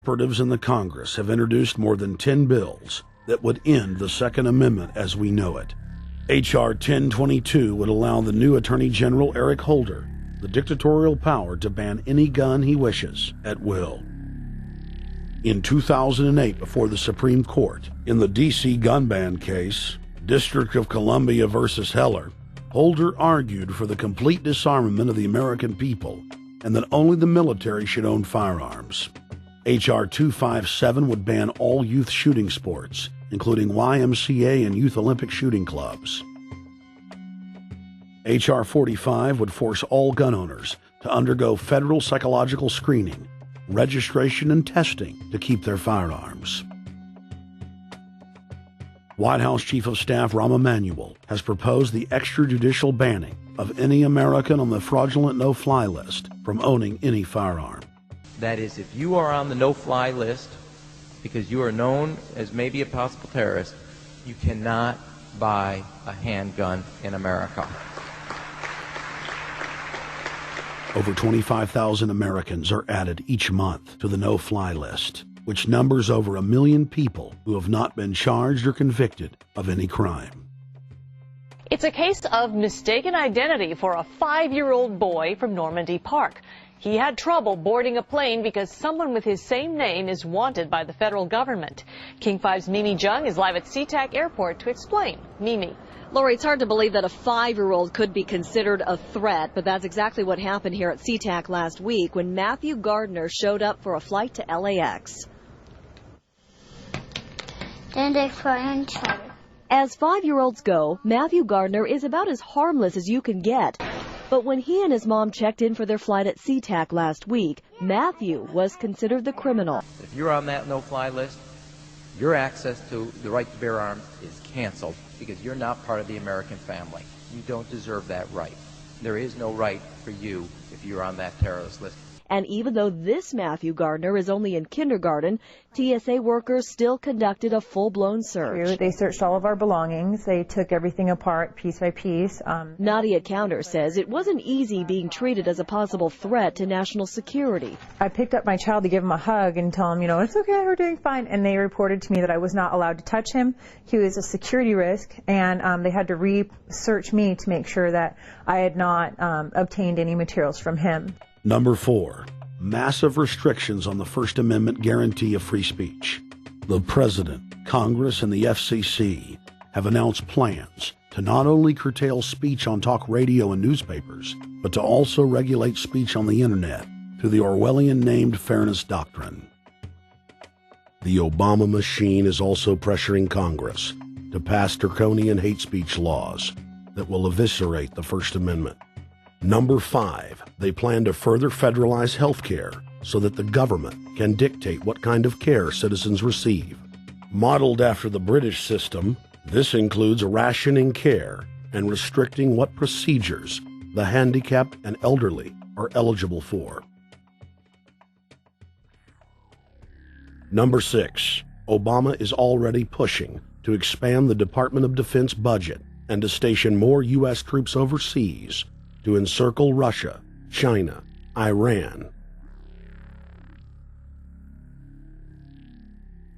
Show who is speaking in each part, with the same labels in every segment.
Speaker 1: Operatives in the Congress have introduced more than 10 bills that would end the Second Amendment as we know it. H.R. 1022 would allow the new Attorney General Eric Holder the dictatorial power to ban any gun he wishes at will. In 2008, before the Supreme Court, in the D.C. gun ban case, District of Columbia versus Heller, Holder argued for the complete disarmament of the American people and that only the military should own firearms. H.R. 257 would ban all youth shooting sports, including YMCA and Youth Olympic shooting clubs. H.R. 45 would force all gun owners to undergo federal psychological screening, registration, and testing to keep their firearms. White House Chief of Staff Rahm Emanuel has proposed the extrajudicial banning of any American on the fraudulent no-fly list from owning any firearm.
Speaker 2: That is, if you are on the no-fly list because you are known as maybe a possible terrorist, you cannot buy a handgun in America.
Speaker 1: Over 25,000 Americans are added each month to the no-fly list, which numbers over 1 million people who have not been charged or convicted of any crime.
Speaker 3: It's a case of mistaken identity for a 5-year-old boy from Normandy Park. He had trouble boarding a plane because someone with his same name is wanted by the federal government. King 5's Mimi Jung is live at SeaTac Airport to explain. Mimi.
Speaker 4: Lori, it's hard to believe that a 5-year-old could be considered a threat, but that's exactly what happened here at SeaTac last week when Matthew Gardner showed up for a flight to LAX. As 5-year-olds go, Matthew Gardner is about as harmless as you can get. But when he and his mom checked in for their flight at SeaTac last week, Matthew was considered the criminal.
Speaker 2: If you're on that no-fly list, your access to the right to bear arms is canceled because you're not part of the American family. You don't deserve that right. There is no right for you if you're on that terrorist list.
Speaker 4: And even though this Matthew Gardner is only in kindergarten, TSA workers still conducted a full-blown search.
Speaker 5: They searched all of our belongings. They took everything apart piece by piece.
Speaker 4: Nadia Counter says it wasn't easy being treated as a possible threat to national security.
Speaker 5: I picked up my child to give him a hug and tell him, it's okay, we're doing fine. And they reported to me that I was not allowed to touch him. He was a security risk, and they had to research me to make sure that I had not obtained any materials from him.
Speaker 1: Number 4, massive restrictions on the First Amendment guarantee of free speech. The President, Congress, and the FCC have announced plans to not only curtail speech on talk radio and newspapers, but to also regulate speech on the Internet through the Orwellian-named Fairness Doctrine. The Obama machine is also pressuring Congress to pass draconian hate speech laws that will eviscerate the First Amendment. Number 5, they plan to further federalize health care so that the government can dictate what kind of care citizens receive. Modeled after the British system, this includes rationing care and restricting what procedures the handicapped and elderly are eligible for. Number 6, Obama is already pushing to expand the Department of Defense budget and to station more U.S. troops overseas to encircle Russia, China, Iran,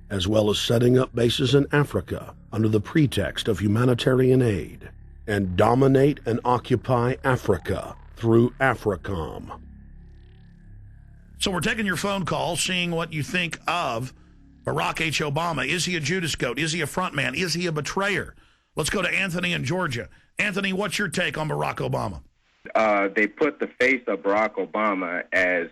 Speaker 1: as well as setting up bases in Africa under the pretext of humanitarian aid, and dominate and occupy Africa through AFRICOM.
Speaker 6: So we're taking your phone call, seeing what you think of Barack H. Obama. Is he a Judas goat? Is he a front man? Is he a betrayer? Let's go to Anthony in Georgia. Anthony, what's your take on Barack Obama?
Speaker 7: They put the face of Barack Obama as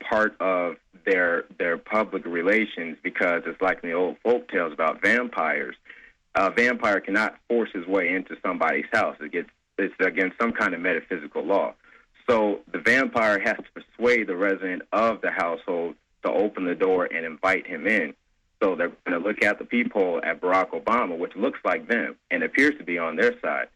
Speaker 7: part of their public relations because it's like in the old folk tales about vampires. A vampire cannot force his way into somebody's house. It's against some kind of metaphysical law. So the vampire has to persuade the resident of the household to open the door and invite him in. So they're going to look at the peephole at Barack Obama, which looks like them and appears to be on their side.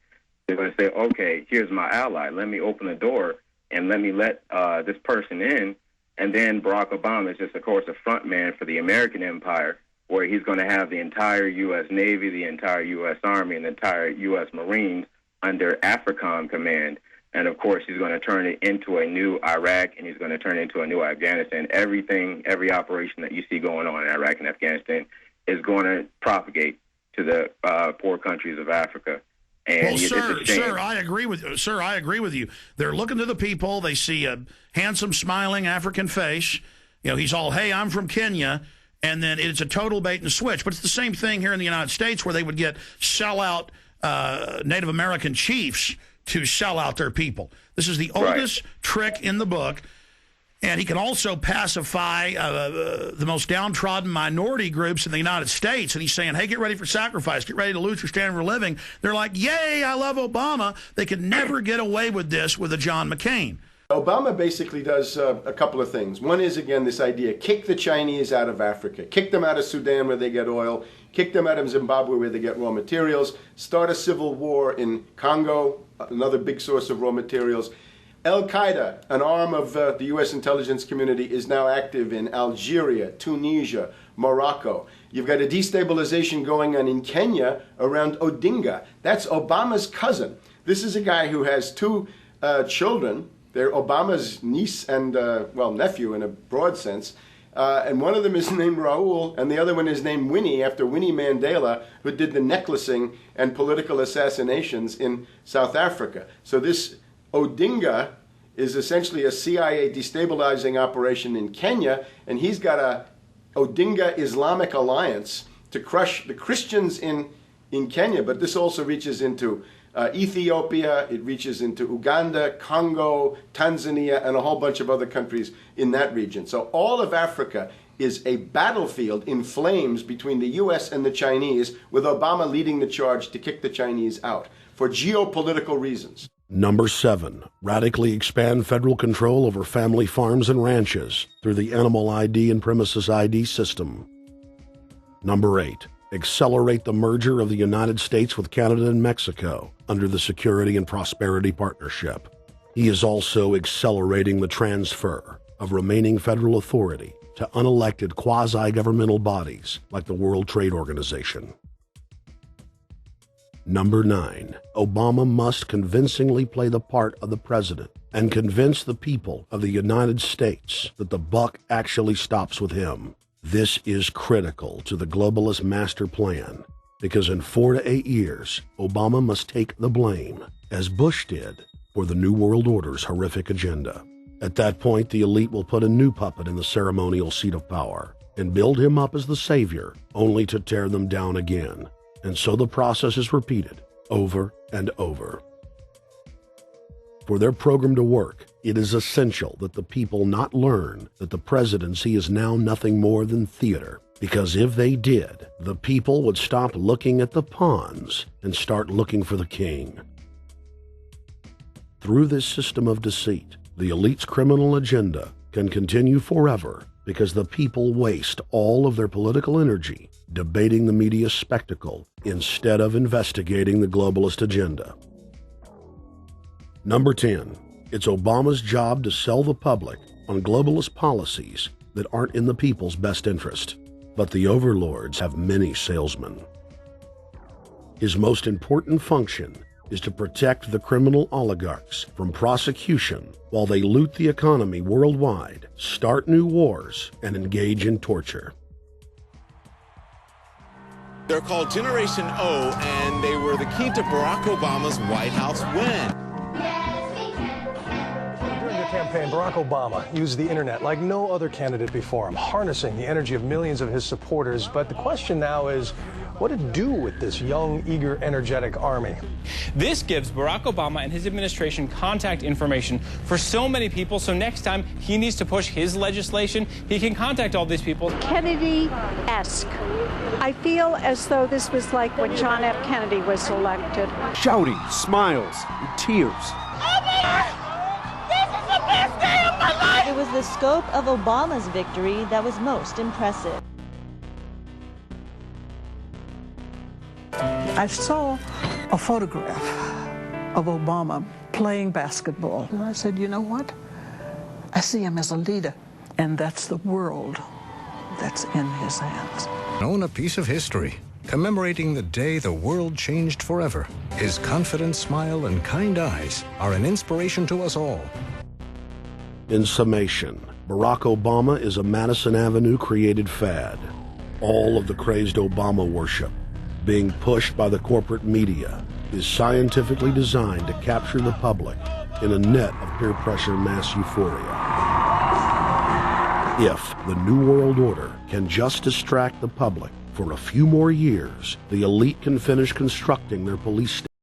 Speaker 7: They're going to say, okay, here's my ally. Let me open the door and let me let this person in. And then Barack Obama is just, of course, a front man for the American empire, where he's going to have the entire U.S. Navy, the entire U.S. Army, and the entire U.S. Marines under AFRICOM command. And, of course, he's going to turn it into a new Iraq, and he's going to turn it into a new Afghanistan. Every operation that you see going on in Iraq and Afghanistan is going to propagate to the poor countries of Africa. And
Speaker 6: well, sir, I agree with you. Sir, I agree with you. They're looking to the people. They see a handsome, smiling African face. You know, he's all, hey, I'm from Kenya. And then it's a total bait and switch. But it's the same thing here in the United States where they would get sellout Native American chiefs to sell out their people. This is the oldest trick in the book. And he can also pacify the most downtrodden minority groups in the United States. And he's saying, hey, get ready for sacrifice. Get ready to lose your standard of living. They're like, yay, I love Obama. They could never get away with this with a John McCain.
Speaker 8: Obama basically does a couple of things. One is, again, this idea, kick the Chinese out of Africa. Kick them out of Sudan where they get oil. Kick them out of Zimbabwe where they get raw materials. Start a civil war in Congo, another big source of raw materials. Al-Qaeda, an arm of the U.S. intelligence community, is now active in Algeria, Tunisia, Morocco. You've got a destabilization going on in Kenya around Odinga. That's Obama's cousin. This is a guy who has two children. They're Obama's niece and, nephew in a broad sense. And one of them is named Raul, and the other one is named Winnie, after Winnie Mandela, who did the necklacing and political assassinations in South Africa. So this Odinga is essentially a CIA destabilizing operation in Kenya, and he's got a Odinga Islamic Alliance to crush the Christians in Kenya, but this also reaches into Ethiopia, it reaches into Uganda, Congo, Tanzania, and a whole bunch of other countries in that region. So all of Africa is a battlefield in flames between the U.S. and the Chinese, with Obama leading the charge to kick the Chinese out for geopolitical reasons.
Speaker 1: Number 7, radically expand federal control over family farms and ranches through the Animal ID and Premises ID system. Number 8, accelerate the merger of the United States with Canada and Mexico under the Security and Prosperity Partnership. He is also accelerating the transfer of remaining federal authority to unelected quasi-governmental bodies like the World Trade Organization. Number 9, Obama must convincingly play the part of the president and convince the people of the United States that the buck actually stops with him. This is critical to the globalist master plan, because in 4 to 8 years, Obama must take the blame, as Bush did, for the New World Order's horrific agenda. At that point, the elite will put a new puppet in the ceremonial seat of power and build him up as the savior, only to tear them down again. And so the process is repeated over and over. For their program to work, it is essential that the people not learn that the presidency is now nothing more than theater, because if they did, the people would stop looking at the pawns and start looking for the king. Through this system of deceit, the elite's criminal agenda can continue forever because the people waste all of their political energy debating the media spectacle instead of investigating the globalist agenda. Number 10, it's Obama's job to sell the public on globalist policies that aren't in the people's best interest. But the overlords have many salesmen. His most important function is to protect the criminal oligarchs from prosecution while they loot the economy worldwide, start new wars, and engage in torture.
Speaker 9: They're called Generation O, and they were the key to Barack Obama's White House win.
Speaker 10: During the campaign, Barack Obama used the internet like no other candidate before him, harnessing the energy of millions of his supporters. But the question now is, what to do with this young, eager, energetic army?
Speaker 11: This gives Barack Obama and his administration contact information for so many people, so next time he needs to push his legislation, he can contact all these people.
Speaker 12: Kennedy-esque. I feel as though this was like when John F. Kennedy was elected.
Speaker 13: Shouting, smiles, and tears.
Speaker 14: This is the best day of my life! It was the scope of Obama's victory that was most impressive.
Speaker 15: I saw a photograph of Obama playing basketball. And I said, you know what? I see him as a leader, and that's the world that's in his hands.
Speaker 16: Own a piece of history. commemorating the day the world changed forever. His confident smile and kind eyes are an inspiration to us all.
Speaker 1: In summation, Barack Obama is a Madison Avenue created fad. All of the crazed Obama worship, being pushed by the corporate media, is scientifically designed to capture the public in a net of peer pressure mass euphoria. If the New World Order can just distract the public for a few more years, the elite can finish constructing their police state.